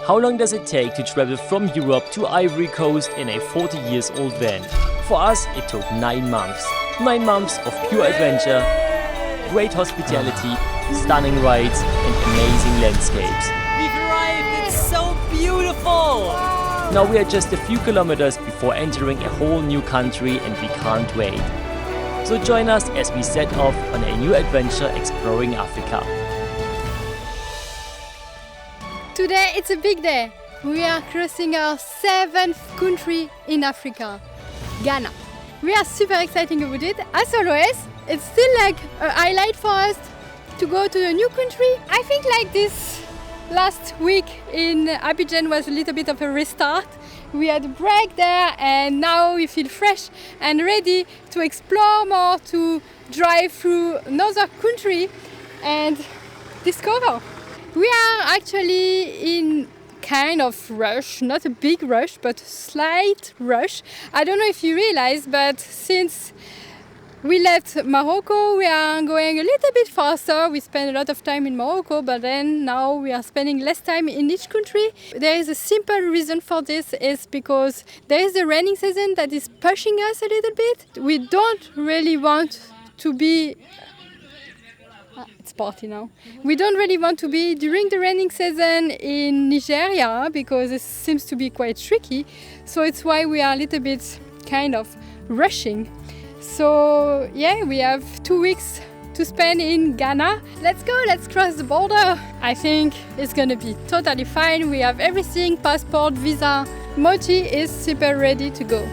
How long does it take to travel from Europe to Ivory Coast in a 40-year-old van? For us, it took 9 months. 9 months of pure adventure, great hospitality, stunning rides, and amazing landscapes. We've arrived! It's so beautiful! Now we are just a few kilometers before entering a whole new country and we can't wait. So join us as we set off on a new adventure exploring Africa. Today it's a big day. We are crossing our 7th country in Africa, Ghana. We are super excited about it. As always, it's still like a highlight for us to go to a new country. I think like this last week in Abidjan was a little bit of a restart. We had a break there and now we feel fresh and ready to explore more, to drive through another country and discover. We are actually in kind of rush, not a big rush, but a slight rush. I don't know if you realize, but since we left Morocco, we are going a little bit faster. We spend a lot of time in Morocco, but then now we are spending less time in each country. There is a simple reason for this, is because there is the raining season that is pushing us a little bit. We don't really want to be it's party now. We don't really want to be during the raining season in Nigeria because it seems to be quite tricky. So it's why we are a little bit kind of rushing. So yeah, we have 2 weeks to spend in Ghana. Let's go, let's cross the border. I think it's gonna be totally fine. We have everything, passport, visa. Mochi is super ready to go.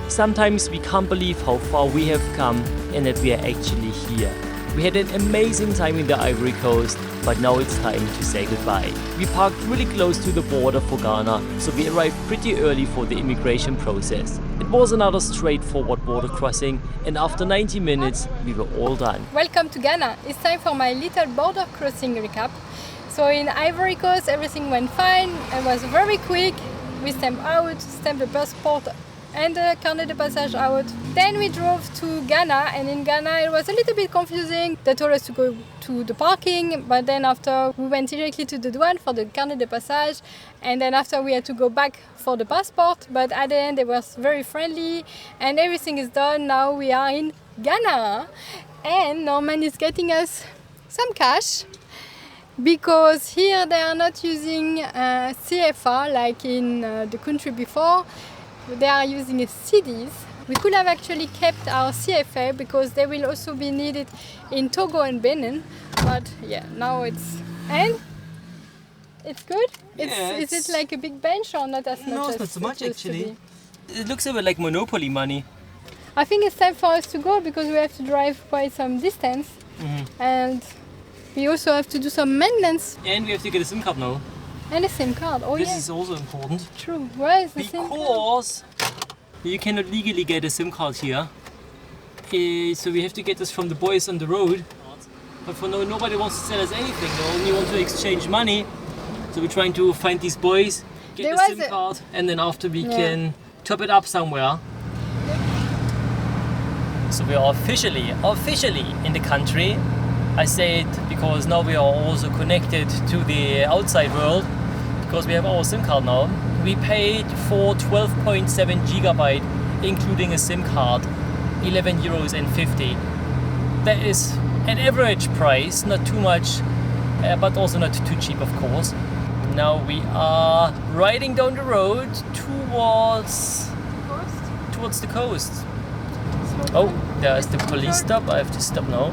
Sometimes we can't believe how far we have come and that we are actually here. We had an amazing time in the Ivory Coast, but now it's time to say goodbye. We parked really close to the border for Ghana, so we arrived pretty early for the immigration process. It was another straightforward border crossing, and after 90 minutes, we were all done. Welcome to Ghana. It's time for my little border crossing recap. So in Ivory Coast, everything went fine and was very quick. We stamped out, stamped the passport and the carnet de passage out. Then we drove to Ghana, and in Ghana it was a little bit confusing. They told us to go to the parking, but then after we went directly to the douane for the carnet de passage, and then after we had to go back for the passport, but at the end they were very friendly and everything is done. Now we are in Ghana and Norman is getting us some cash because here they are not using CFA like in the country before. They are using CDs. We could have actually kept our CFA because they will also be needed in Togo and Benin. But yeah, now it's good. Is it like a big bench or not as much? No, it's not so much actually. It looks a bit like Monopoly money. I think it's time for us to go because we have to drive quite some distance, and we also have to do some maintenance. And we have to get a SIM card now. And a SIM card. Oh, this yeah. is also important. True. Where is the SIM card? Because you cannot legally get a SIM card here. So we have to get this from the boys on the road. But for now, nobody wants to sell us anything. They only want to exchange money. So we're trying to find these boys, get the SIM card, and then after we can top it up somewhere. So we are officially in the country. I say it because now we are also connected to the outside world because we have our SIM card now. We paid for 12.7 gigabyte, including a SIM card, €11.50. That is an average price, not too much, but also not too cheap, of course. Now we are riding down the road towards the coast. Oh, there's the police stop. I have to stop now.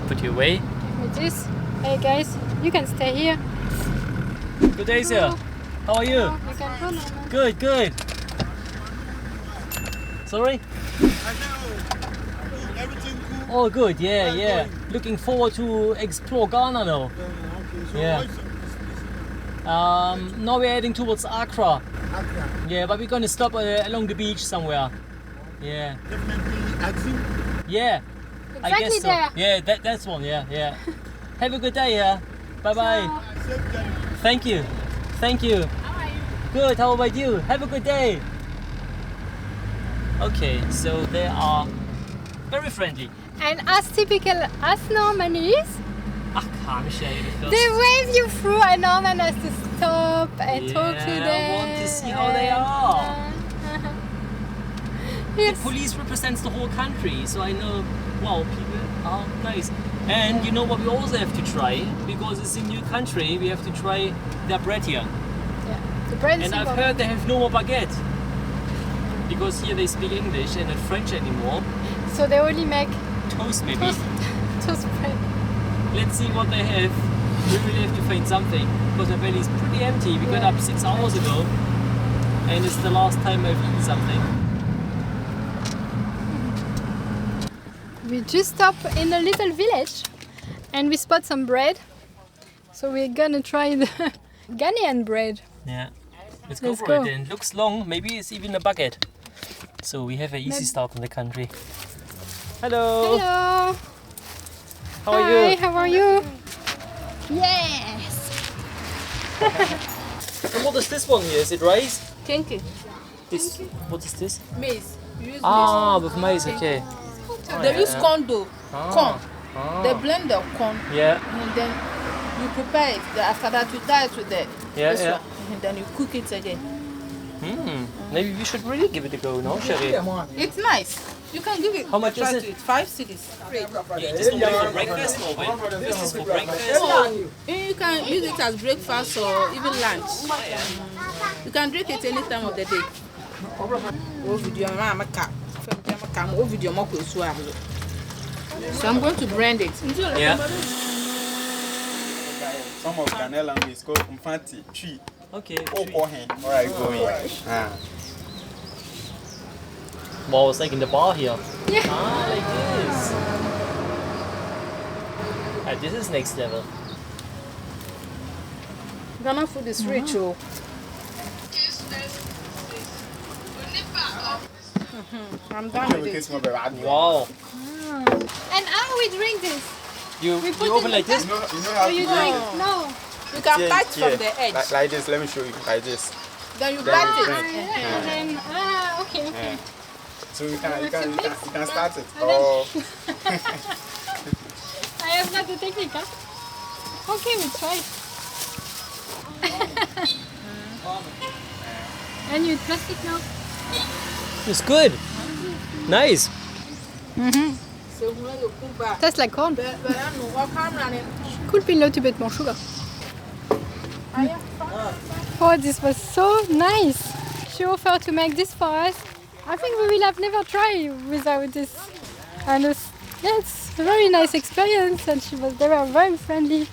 Put you away. It is. Hey guys, you can stay here. Good day, sir. How are you? You can go now. Good, good. Sorry? Everything cool? Oh, good. Yeah. Looking forward to explore Ghana now. Yeah. Now we're heading towards Accra. Accra. Yeah, but we're gonna stop along the beach somewhere. Yeah. Definitely Axi. Yeah. I Exactly guess so. there. Yeah, that's one. Yeah. Have a good day. Yeah. Bye bye. Thank you. How are you? Good. How about you? Have a good day. Okay, so they are very friendly. And as typical as Norman is, Ach, komm, Sherry, the They first. wave you through and Norman has to stop and talk to Yeah, them. I want to see how they are. Yes. The police represents the whole country, so I know, wow, people are nice. And you know what we also have to try, because it's a new country, we have to try their bread here. Yeah. The bread is And I've super. heard they have no more baguette. Because here they speak English and not French anymore. So they only make Toast maybe. toast bread. Let's see what they have. We really have to find something, because my belly is pretty empty. We got Yeah. up 6 hours ago, and it's the last time I've eaten something. We just stop in a little village and we spot some bread. So we're gonna try the Ghanaian bread. Yeah. Let's go Let's for go. it then. Looks long, maybe it's even a baguette. So we have an easy start in the country. Hello. Hello. How are Hi, you? how are you? Yes. And what is this one here? Is it rice? Thank you. This. What is this? Maize. You use Ah, with maize. Okay. maize. They use yeah. corn dough. Corn. Ah. They blend the corn Yeah. and then you prepare it. Then after that you dye it with the Yeah, this yeah. one. And then you cook it again. Maybe we should really give it a go, no, Sherry? It's nice. You can give it. How much try is to it? 5 cities. Yeah, just only for breakfast or when? This is for breakfast. You can use it as breakfast or even lunch. You can drink it any time of the day. So I'm going to blend it. Yeah. Some of Ghanaian language is called Mfanti, tree. Okay. Oh, go ahead. All right, go ahead. Wow, it's like in the bar here. Yeah. Ah, like this. Ah, this is next level. Ghana food is rich, oh. I'm done with it. Wow. And how we drink this? You put open it like this? You know Or how you to drink? do it? No. You can Here, bite here. from the edge. Like this, let me show you. Like this. Then you Then bite you it. drink. And then, okay, okay. So you can start it. And then- Oh, I have not the technique, huh? Okay, we try. And you plastic now? It's good. Nice. Tastes like corn. Could be a little bit more sugar. Oh, this was so nice. She offered to make this for us. I think we will have never tried without this. And it's a very nice experience, and they were very friendly.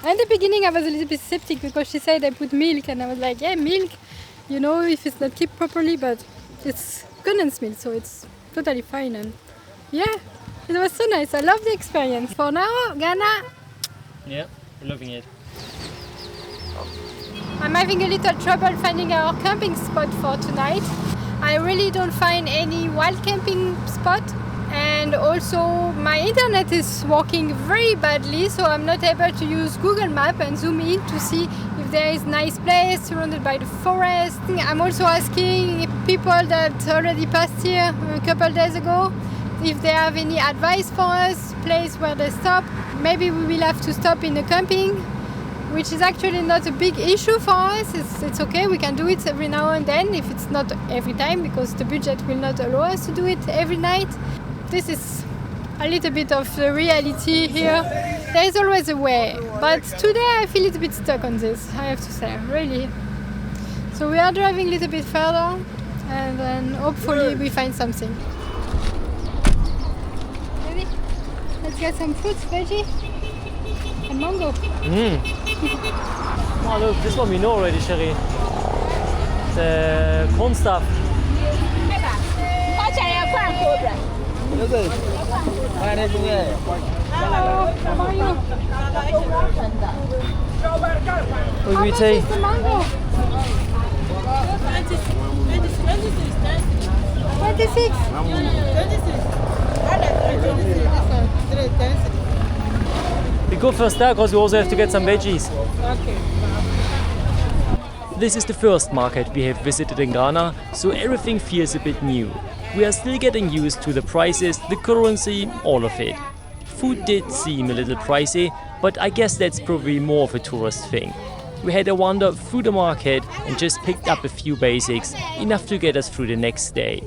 In the beginning I was a little bit skeptic because she said they put milk, and I was like, yeah, milk, you know, if it's not kept properly, but it's condensed milk, so it's totally fine. And yeah, it was so nice. I love the experience. For now, Ghana, Yeah, we're loving it. I'm having a little trouble finding our camping spot for tonight. I really don't find any wild camping spot, and also my internet is working very badly, so I'm not able to use Google Maps and zoom in to see if there is nice place surrounded by the forest. I'm also asking people that already passed here a couple days ago if they have any advice for us, place where they stop. Maybe we will have to stop in the camping, which is actually not a big issue for us. It's okay, we can do it every now and then, if it's not every time, because the budget will not allow us to do it every night. This is a little bit of the reality here. There is always a way, but today I feel a little bit stuck on this, I have to say, really. So we are driving a little bit further, and then hopefully we find something. Ready? Let's get some fruits, veggie, and mango. Oh, look, this one we know already, Sherry. The corn stuff. Hello, how are you? What do we How take? much is the mango? 26. We go first there because we also have to get some veggies. This is the first market we have visited in Ghana, so everything feels a bit new. We are still getting used to the prices, the currency, all of it. food did seem a little pricey, but I guess that's probably more of a tourist thing. We had a wander through the market and just picked up a few basics, enough to get us through the next day.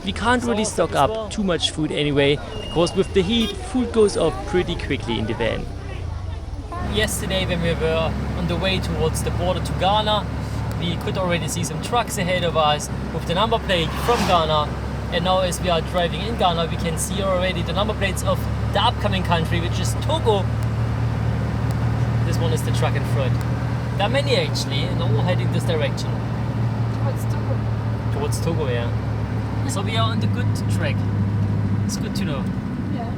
We can't really stock up too much food anyway, because with the heat, food goes off pretty quickly in the van. Yesterday when we were on the way towards the border to Ghana, we could already see some trucks ahead of us with the number plate from Ghana. And now as we are driving in Ghana, we can see already the number plates of the upcoming country, which is Togo. This one is the truck in front. There are many actually, and all heading this direction. Towards Togo. Towards Togo, yeah. So we are on the good track. It's good to know. Yeah.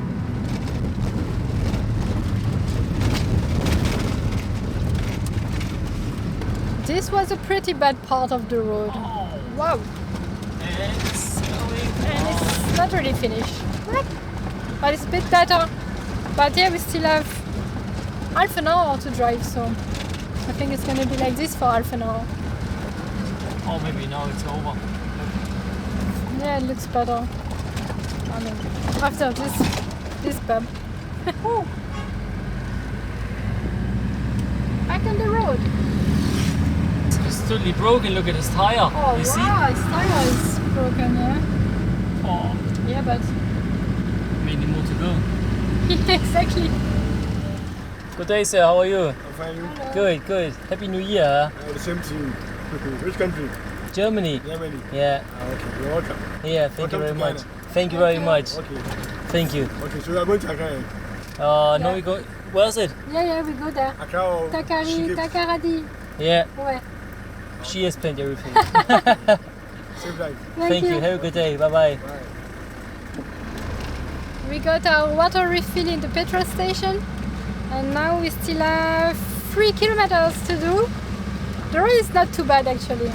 This was a pretty bad part of the road. Wow. And it's going And it's not really finished. But it's a bit better. But yeah, we still have half an hour to drive, so I think it's gonna be like this for half an hour. Oh, maybe now it's over. Yeah, it looks better. I mean, after this bump. Back on the road. It's totally broken. Look at his tire. Oh You see? wow, his tire is broken, yeah. Oh, Yeah, but many more to go. exactly. Good day, sir. How are you? I'm fine. Good, good. Happy New Year. The same to you. Which country? Germany. Germany. Yeah, Okay, you're welcome. yeah. Thank you Welcome very to much. Ghana. Thank you very much. Okay. Thank you. Okay, so we are going to Accra. No, we go. Where's it? Yeah, we go there. Accra or Takari, Shigep? Takaradi. Yeah, Ouais. she has plenty everything. Safe drive. Thank you. Have a good day. Bye bye. Bye. We got our water refill in the petrol station, and now we still have 3 kilometers to do. The road is not too bad actually.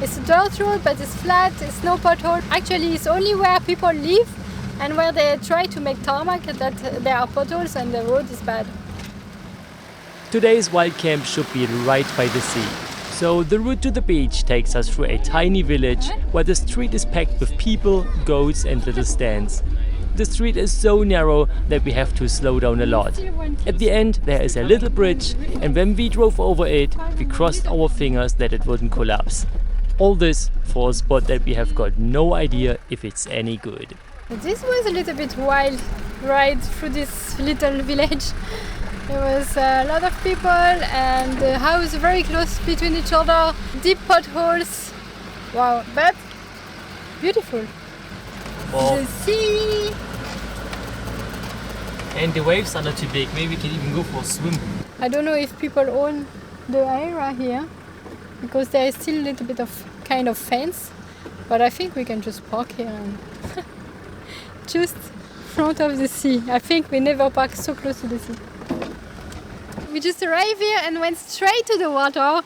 It's a dirt road, but it's flat, it's no pothole. Actually, it's only where people live and where they try to make tarmac that there are potholes and the road is bad. Today's wild camp should be right by the sea. So the route to the beach takes us through a tiny village where the street is packed with people, goats and little stands. The street is so narrow that we have to slow down a lot. At the end there is a little bridge, and when we drove over it, we crossed our fingers that it wouldn't collapse. All this for a spot that we have got no idea if it's any good. This was a little bit wild ride through this little village. There was a lot of people and the house very close between each other, deep potholes. Wow, but beautiful. Oh, The sea. and the waves are not too big. Maybe we can even go for a swim. I don't know if people own the area here because there is still a little bit of kind of fence, but I think we can just park here and just in front of the sea. I think we never parked so close to the sea. We just arrived here and went straight to the water,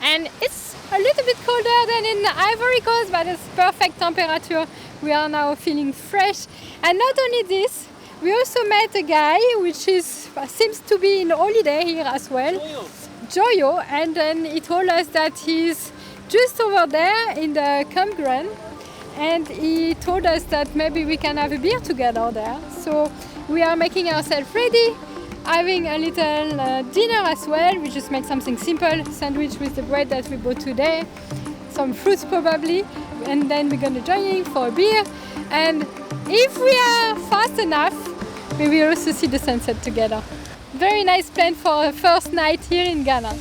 and it's a little bit colder than in the Ivory Coast, but it's perfect temperature. We are now feeling fresh, and not only this, we also met a guy which seems to be in holiday here as well, Joyo, and then he told us that he's just over there in the campground, and he told us that maybe we can have a beer together there. So we are making ourselves ready, having a little dinner as well. We just make something simple, sandwich with the bread that we bought today, some fruits probably, and then we're gonna join in for a beer. And if we are fast enough, we will also see the sunset together. Very nice plan for a first night here in Ghana.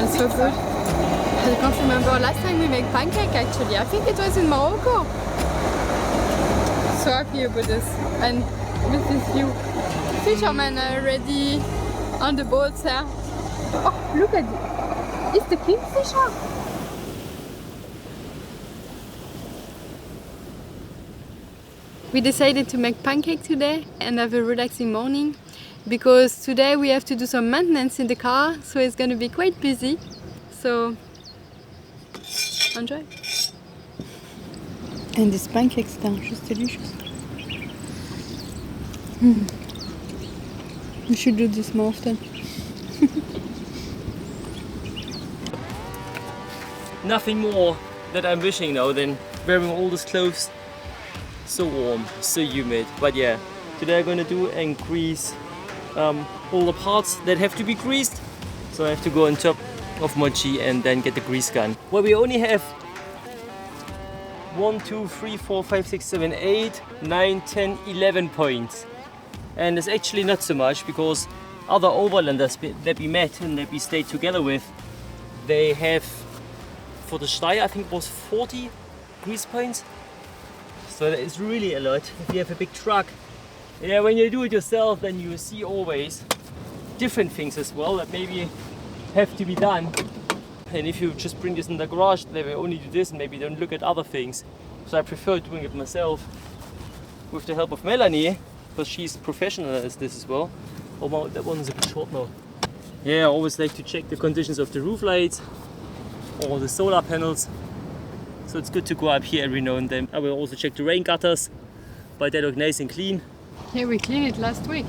smells so good. I can't remember last time we made pancake actually. I think it was in Morocco. So happy about this. And with this view. Fishermen are already on the boats there. Oh, look at it. It's the kingfisher. We decided to make pancake today and have a relaxing morning because today we have to do some maintenance in the car, so it's going to be quite busy. So enjoy. And these pancakes are just delicious. We should do this more often. Nothing more that I'm wishing now than wearing all these clothes. So warm, so humid. But yeah, today I'm gonna do and grease all the parts that have to be greased. So I have to go on top of Mochi and then get the grease gun. Well, we only have 1, 2, 3, 4, 5, 6, 7, 8, 9, 10, 11 points. And it's actually not so much because other overlanders that we met and that we stayed together with, they have, for the Steyr, I think it was 40 grease points. So that is really a lot. If you have a big truck, yeah, when you do it yourself, then you see always different things as well that maybe have to be done. And if you just bring this in the garage, they will only do this and maybe don't look at other things. So I prefer doing it myself with the help of Melanie, because she's professional at this as well. Oh, wow, that one's a bit short now. Yeah, I always like to check the conditions of the roof lights or the solar panels. So it's good to go up here every now and then. I will also check the rain gutters, but they look nice and clean. Yeah, we cleaned it last week.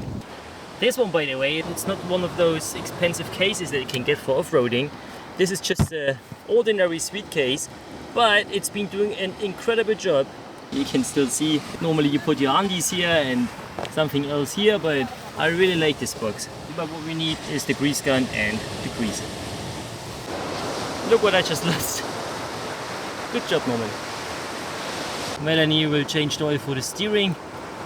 This one, by the way, it's not one of those expensive cases that you can get for off-roading. This is just an ordinary sweet case, but it's been doing an incredible job. You can still see, normally you put your undies here and something else here, but I really like this box. But what we need is the grease gun and the grease. Look what I just lost. Good job, Norman. Melanie will change the oil for the steering,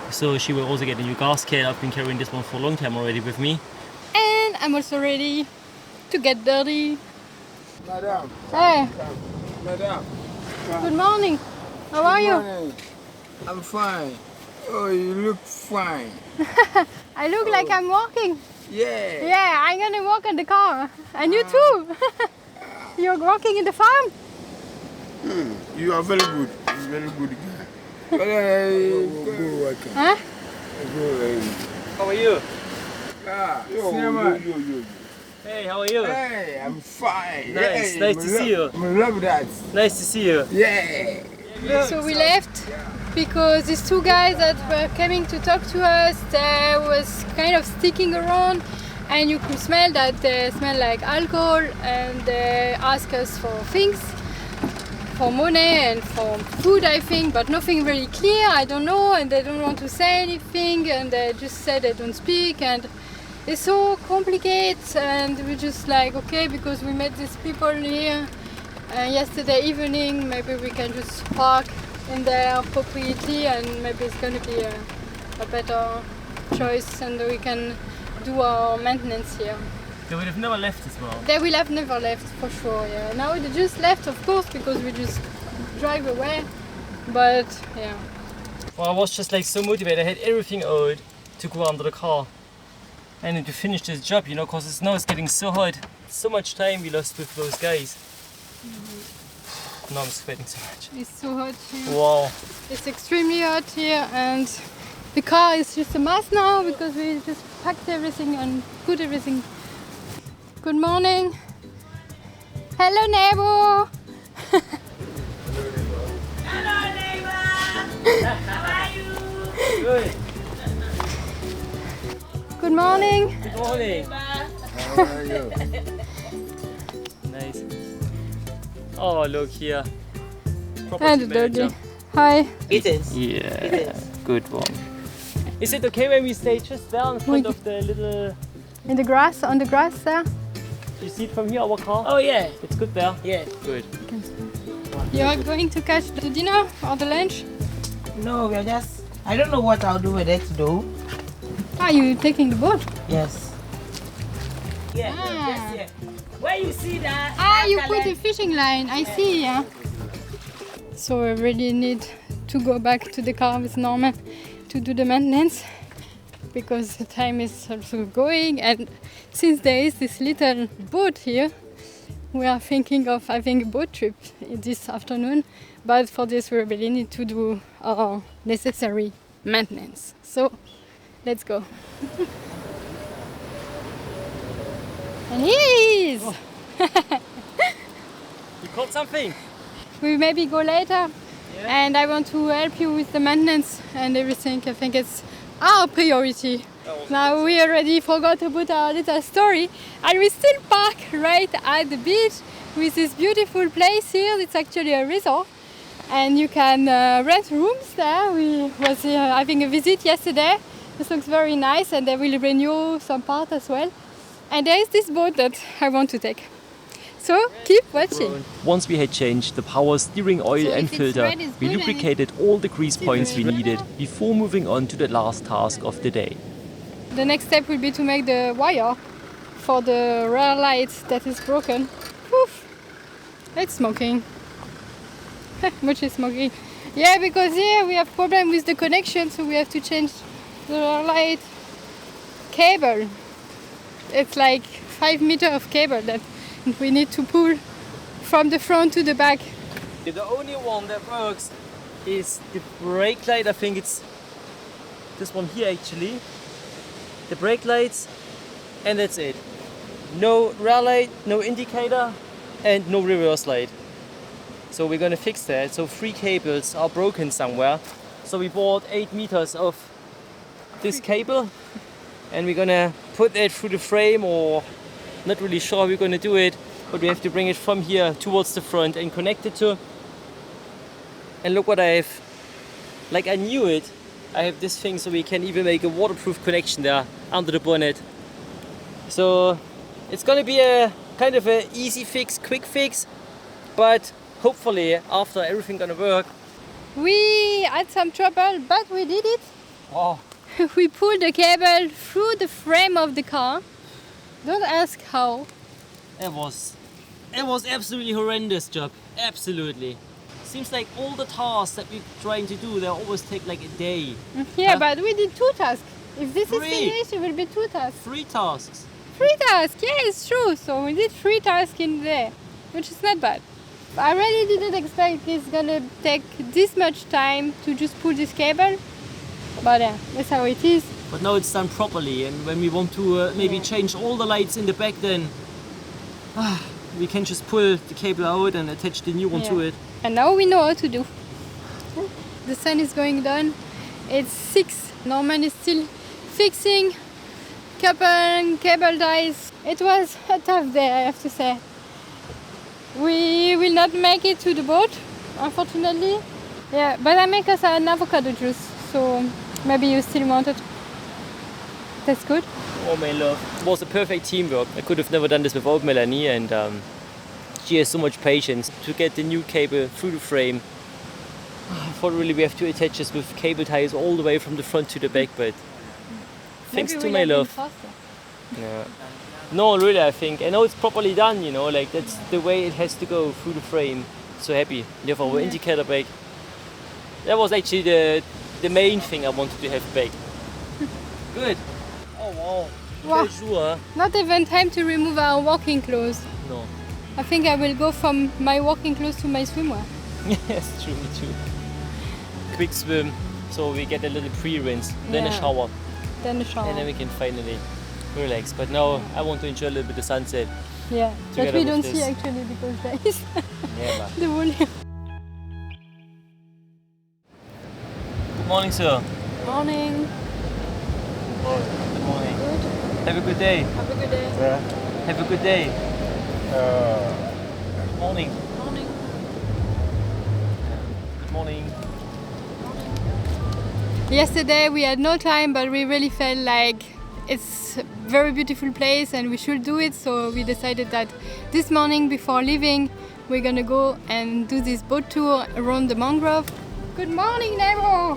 so she will also get a new gasket. I've been carrying this one for a long time already with me. And I'm also ready to get dirty. Madam. Hey, Madam. good morning. How are you? Morning. I'm fine. Oh, you look fine. I look like I'm walking. Yeah. Yeah, I'm gonna walk in the car. And you too. You're walking in the farm? You are very good. Very good guy. Go work. Huh? How are you? Yo. Hey, how are you? Hey, I'm fine. Nice, Hey, nice to see you. I love that. Nice to see you. Yeah. So we left because these two guys that were coming to talk to us, they was kind of sticking around and you could smell that they smell like alcohol and they ask us for things, for money and for food I think, but nothing really clear, I don't know, and they don't want to say anything and they just say they don't speak and it's so complicated and we're just like okay, because we met these people here yesterday evening, maybe we can just park in their property and maybe it's going to be a better choice and we can do our maintenance here. They would have never left as well. They will have never left for sure, yeah. Now they just left of course because we just drive away, but yeah. Well, I was just like so motivated, I had everything out to go under the car and to finish this job, you know, because now it's getting so hot. So much time we lost with those guys. Now I'm sweating so much. It's so hot here. Wow. It's extremely hot here and the car is just a mess now because we just packed everything and put everything. Good morning. Hello neighbor. Hello, neighbor. How are you? Good. Good morning. Good morning. How are you? Nice. Oh, look here. Property And manager. dirty. Hi. It is. Yeah, good one. Is it okay when we stay just there in front of the little... In the grass, on the grass there. You see it from here, our car? Oh, yeah. It's good there? Yeah. Good. You are going to catch the dinner or the lunch? No, we're just. I don't know what I'll do with it though. Are you taking the boat? Yes. Yeah, Ah. yes, yeah. Where you see that? Ah, you put a fishing line. I see, yeah. So I really need to go back to the car with Norman to do the maintenance because the time is also going, and since there is this little boat here, we are thinking of having a boat trip this afternoon, but for this we really need to do our necessary maintenance. So let's go. And here he is! You caught something? We maybe go later, and I want to help you with the maintenance and everything. I think it's our priority. Now we already forgot about our little story, and we still park right at the beach with this beautiful place here. It's actually a resort, and you can rent rooms there. We was having a visit yesterday. This looks very nice, and they will renew some part as well. And there is this boat that I want to take. So keep watching. Once we had changed the power steering oil So and if it's filter, red, it's we good, and lubricated all the grease points we red. needed before moving on to the last task of the day. The next step will be to make the wire for the rear light that is broken. Oof. It's smoking. Mochi is smoking. Yeah, because here we have problem with the connection, so we have to change the rear light cable. It's like 5 meters of cable that we need to pull from the front to the back. The only one that works is the brake light. I think it's this one here actually. The brake lights, and that's it. No rear light, no indicator, and no reverse light. So we're gonna fix that. So 3 cables are broken somewhere. So we bought 8 meters of this cable, and we're gonna put that through the frame, or not really sure how we're gonna do it, but we have to bring it from here towards the front and connect it to. And look what I have, like I knew it. I have this thing so we can even make a waterproof connection there under the bonnet. So it's gonna be a kind of an easy fix, quick fix, but hopefully after everything gonna work. We had some trouble, but we did it. Oh, We pulled the cable through the frame of the car. Don't ask how. it was absolutely horrendous job, absolutely. Seems like all the tasks that we're trying to do, they always take like a day. Yeah, Huh? but we did 2 tasks. If this is 3. finished, it will be 2 tasks. 3 tasks. 3 tasks, yeah, it's true. So we did 3 tasks in there, which is not bad. I really didn't expect it's gonna take this much time to just pull this cable. But yeah, that's how it is. But now it's done properly, and when we want to maybe change all the lights in the back, then we can just pull the cable out and attach the new one to Yeah. it. And now we know what to do. The sun is going down. It's 6. Norman is still fixing cable ties. It was a tough day, I have to say. We will not make it to the boat, unfortunately. Yeah, but I make us an avocado juice, so maybe you still want it. That's good. Oh my love, it was a perfect teamwork. I could have never done this without Melanie, and she has so much patience to get the new cable through the frame. I thought really we have to attach this with cable ties all the way from the front to the back, but thanks Maybe to we'll my have been love. faster. Yeah. No, really, I think. I know it's properly done, you know, like that's the way it has to go through the frame. So happy. We have our indicator back. That was actually the main thing I wanted to have back. Good. Oh wow. Wow. Quel jour, hein? Not even time to remove our walking clothes. No. I think I will go from my walking clothes to my swimwear. Yes, true, me too. Quick swim, so we get a little pre-rinse, then a Yeah. shower, Then the shower. and then we can finally relax. But now I want to enjoy a little bit of the sunset. Yeah, but together we with don't this. see actually because there is Yeah, man. the volume. Good morning, sir. Morning. Good morning. Good. Have a good day. Have a good day. Have a good day. Good morning. Morning. Good morning. Yesterday we had no time, but we really felt like it's a very beautiful place and we should do it. So we decided that this morning before leaving, we're gonna go and do this boat tour around the mangrove. Good morning, neighbor.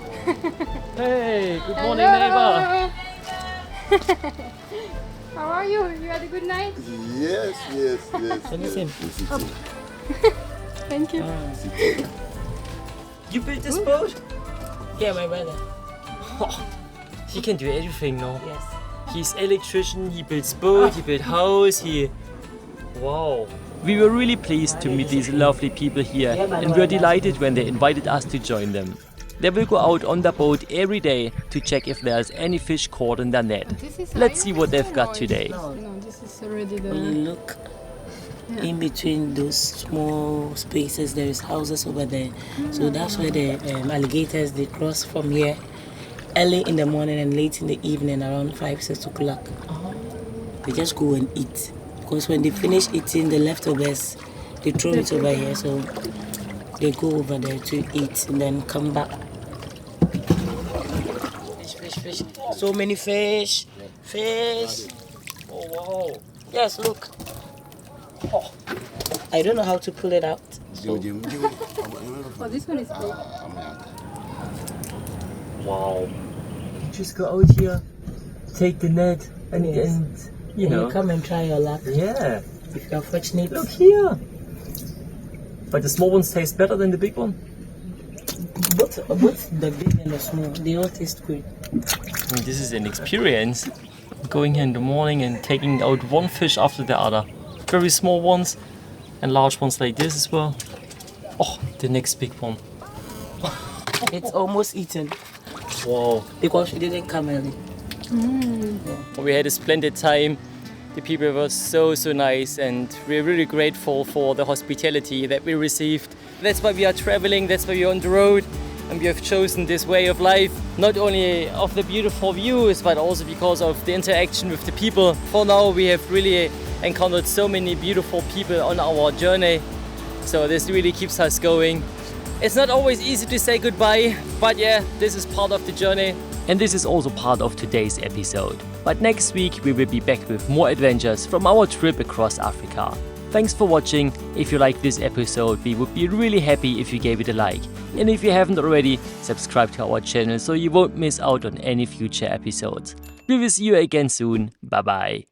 Hey, good morning, neighbor. Hello. How are you? You had a good night? Yes. Thank you. You built this boat? Yeah, my brother. He can do everything now. Yes. He's electrician, he builds boat, he builds house, Wow. We were really pleased to meet these lovely people here and were delighted when they invited us to join them. They will go out on the boat every day to check if there's any fish caught in their net. Let's see what they've got today. No, this is already the... Look, in between those small spaces, there is houses over there. So that's where the alligators, they cross from here early in the morning and late in the evening, around 5-6 o'clock. They just go and eat. Because when they finish eating the leftovers, they throw it over here. So they go over there to eat and then come back. Fish. So many fish. Oh, wow. Yes, look. Oh, I don't know how to pull it out. Oh, this one is big. Wow. Just go out here, take the net and You come and try your luck. Yeah. If you're fortunate. Look here. But the small ones taste better than the big one? Both the big and the small, they all taste good. This is an experience. Going here in the morning and taking out one fish after the other. Very small ones and large ones like this as well. Oh, the next big one. It's almost eaten. Wow. Because we didn't come early. We had a splendid time. The people were so nice and we're really grateful for the hospitality that we received. That's why we are traveling, that's why we're on the road, and we have chosen this way of life, not only of the beautiful views but also because of the interaction with the people. For now we have really encountered so many beautiful people on our journey, so this really keeps us going. It's not always easy to say goodbye, but yeah, this is part of the journey. And this is also part of today's episode. But next week we will be back with more adventures from our trip across Africa. Thanks for watching. If you liked this episode, we would be really happy if you gave it a like. And if you haven't already, subscribe to our channel so you won't miss out on any future episodes. We will see you again soon. Bye bye.